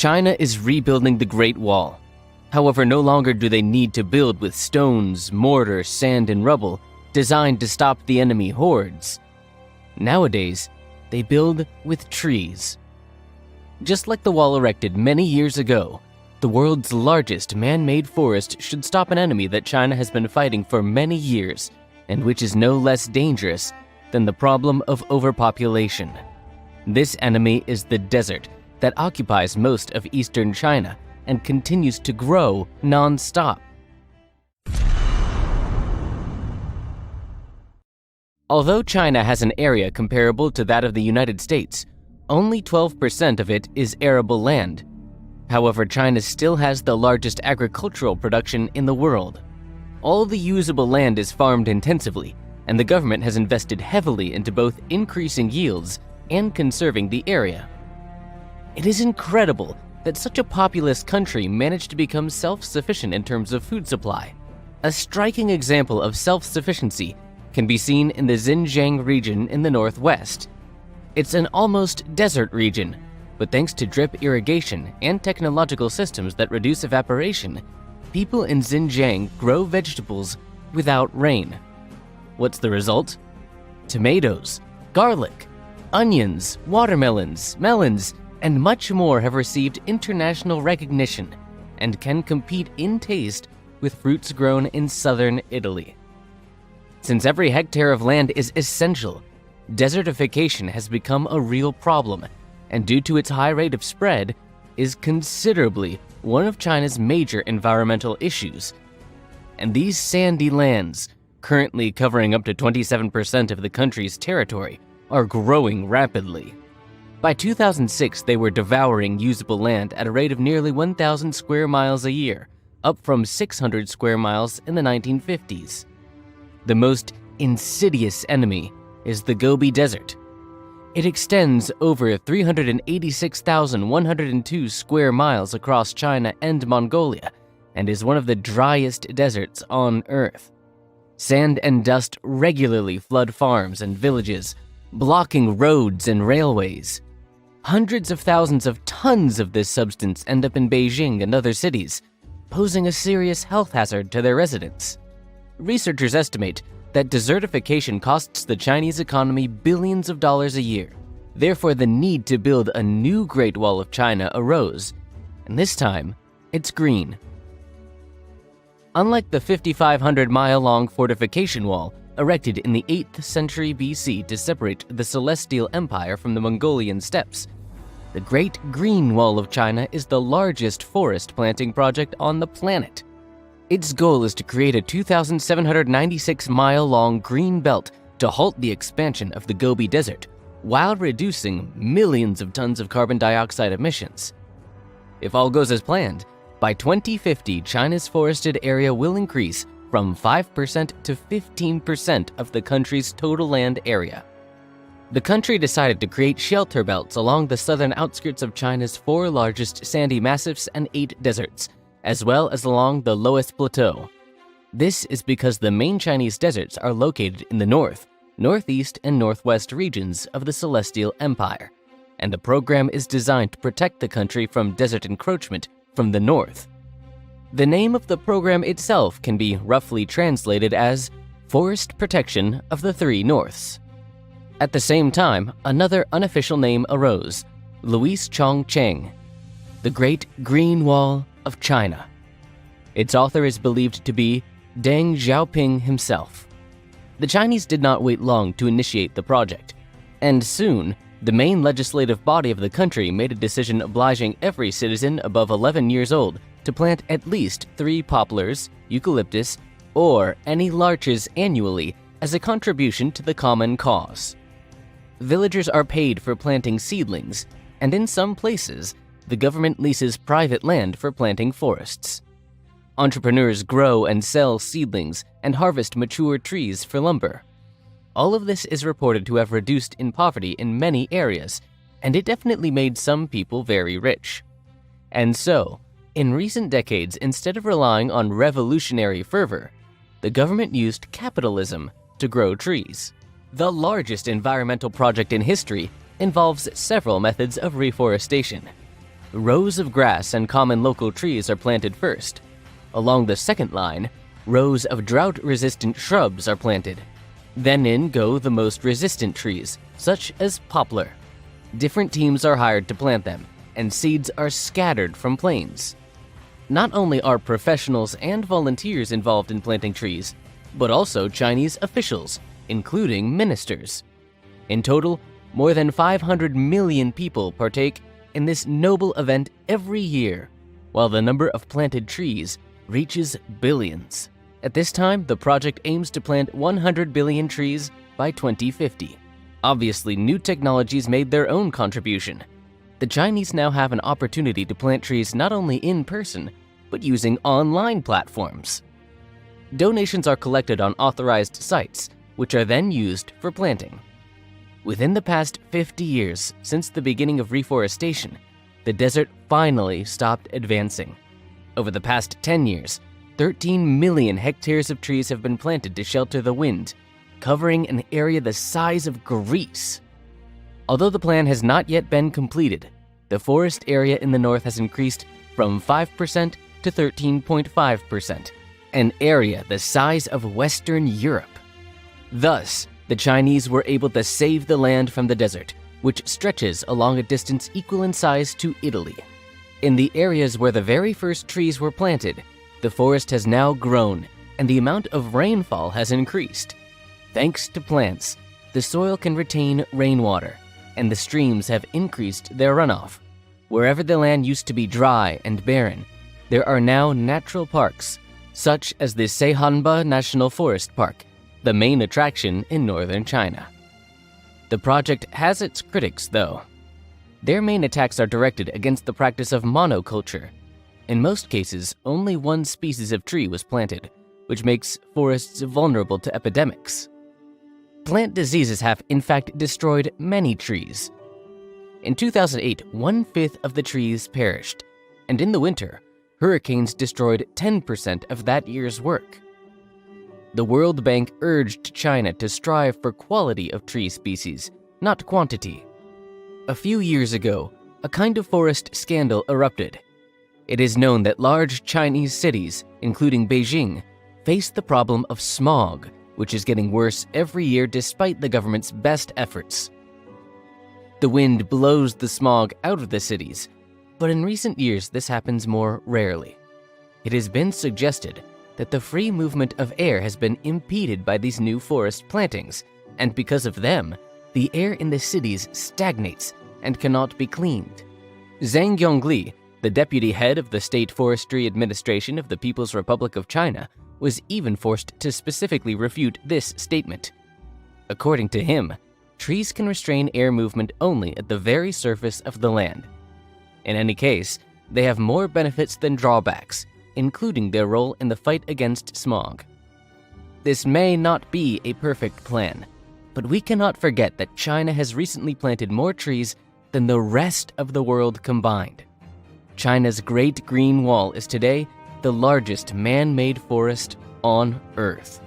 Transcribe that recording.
China is rebuilding the Great Wall. However, no longer do they need to build with stones, mortar, sand, and rubble designed to stop the enemy hordes. Nowadays, they build with trees. Just like the wall erected many years ago, the world's largest man-made forest should stop an enemy that China has been fighting for many years, and which is no less dangerous than the problem of overpopulation. This enemy is the desert that occupies most of eastern China and continues to grow non-stop. Although China has an area comparable to that of the United States, only 12% of it is arable land. However, China still has the largest agricultural production in the world. All the usable land is farmed intensively, and the government has invested heavily into both increasing yields and conserving the area. It is incredible that such a populous country managed to become self-sufficient in terms of food supply. A striking example of self-sufficiency can be seen in the Xinjiang region in the northwest. It's an almost desert region, but thanks to drip irrigation and technological systems that reduce evaporation, people in Xinjiang grow vegetables without rain. What's the result? Tomatoes, garlic, onions, watermelons, melons, and much more have received international recognition and can compete in taste with fruits grown in southern Italy. Since every hectare of land is essential, desertification has become a real problem, and due to its high rate of spread, is considerably one of China's major environmental issues. And these sandy lands, currently covering up to 27% of the country's territory, are growing rapidly. By 2006, they were devouring usable land at a rate of nearly 1,000 square miles a year, up from 600 square miles in the 1950s. The most insidious enemy is the Gobi Desert. It extends over 386,102 square miles across China and Mongolia, and is one of the driest deserts on Earth. Sand and dust regularly flood farms and villages, blocking roads and railways. Hundreds of thousands of tons of this substance end up in Beijing and other cities, posing a serious health hazard to their residents. Researchers estimate that desertification costs the Chinese economy billions of dollars a year. Therefore, the need to build a new Great Wall of China arose, and this time, it's green. Unlike the 5,500-mile-long fortification wall erected in the 8th century BC to separate the Celestial Empire from the Mongolian steppes, the Great Green Wall of China is the largest forest planting project on the planet. Its goal is to create a 2,796-mile-long green belt to halt the expansion of the Gobi Desert, while reducing millions of tons of carbon dioxide emissions. If all goes as planned, by 2050, China's forested area will increase from 5% to 15% of the country's total land area. The country decided to create shelter belts along the southern outskirts of China's 4 largest sandy massifs and 8 deserts, as well as along the lowest plateau. This is because the main Chinese deserts are located in the north, northeast, and northwest regions of the Celestial Empire, and the program is designed to protect the country from desert encroachment from the north. The name of the program itself can be roughly translated as Forest Protection of the Three Norths. At the same time, another unofficial name arose, Louis Chongqing, the Great Green Wall of China. Its author is believed to be Deng Xiaoping himself. The Chinese did not wait long to initiate the project, and soon, the main legislative body of the country made a decision obliging every citizen above 11 years old to plant at least 3 poplars, eucalyptus, or any larches annually as a contribution to the common cause. Villagers are paid for planting seedlings, and in some places, the government leases private land for planting forests. Entrepreneurs grow and sell seedlings and harvest mature trees for lumber. All of this is reported to have reduced in poverty in many areas, and it definitely made some people very rich. And so, in recent decades, instead of relying on revolutionary fervor, the government used capitalism to grow trees. The largest environmental project in history involves several methods of reforestation. rows of grass and common local trees are planted first. Along the second line, rows of drought-resistant shrubs are planted. Then in go the most resistant trees, such as poplar. Different teams are hired to plant them, and seeds are scattered from planes. Not only are professionals and volunteers involved in planting trees, but also Chinese officials, including ministers. In total, more than 500 million people partake in this noble event every year, while the number of planted trees reaches billions. At this time, the project aims to plant 100 billion trees by 2050. Obviously, new technologies made their own contribution. The Chinese now have an opportunity to plant trees not only in person, but using online platforms. Donations are collected on authorized sites, which are then used for planting. Within the past 50 years, since the beginning of reforestation, the desert finally stopped advancing. Over the past 10 years, 13 million hectares of trees have been planted to shelter the wind, covering an area the size of Greece. Although the plan has not yet been completed, the forest area in the north has increased from 5% to 13.5%, an area the size of Western Europe. Thus, the Chinese were able to save the land from the desert, which stretches along a distance equal in size to Italy. In the areas where the very first trees were planted, the forest has now grown and the amount of rainfall has increased. Thanks to plants, the soil can retain rainwater, and the streams have increased their runoff. Wherever the land used to be dry and barren, there are now natural parks, such as the Seihanba National Forest Park, the main attraction in northern China. The project has its critics, though. Their main attacks are directed against the practice of monoculture. In most cases, only one species of tree was planted, which makes forests vulnerable to epidemics. Plant diseases have, in fact, destroyed many trees. In 2008, 1/5 of the trees perished, and in the winter, hurricanes destroyed 10% of that year's work. The World Bank urged China to strive for quality of tree species, not quantity. A few years ago, a kind of forest scandal erupted. It is known that large Chinese cities, including Beijing, face the problem of smog, which is getting worse every year despite the government's best efforts. The wind blows the smog out of the cities, but in recent years this happens more rarely. It has been suggested that the free movement of air has been impeded by these new forest plantings, and because of them, the air in the cities stagnates and cannot be cleaned. Zhang Yongli, the deputy head of the State Forestry Administration of the People's Republic of China, was even forced to specifically refute this statement. According to him, trees can restrain air movement only at the very surface of the land. In any case, they have more benefits than drawbacks, including their role in the fight against smog. This may not be a perfect plan, but we cannot forget that China has recently planted more trees than the rest of the world combined. China's Great Green Wall is today the largest man-made forest on Earth.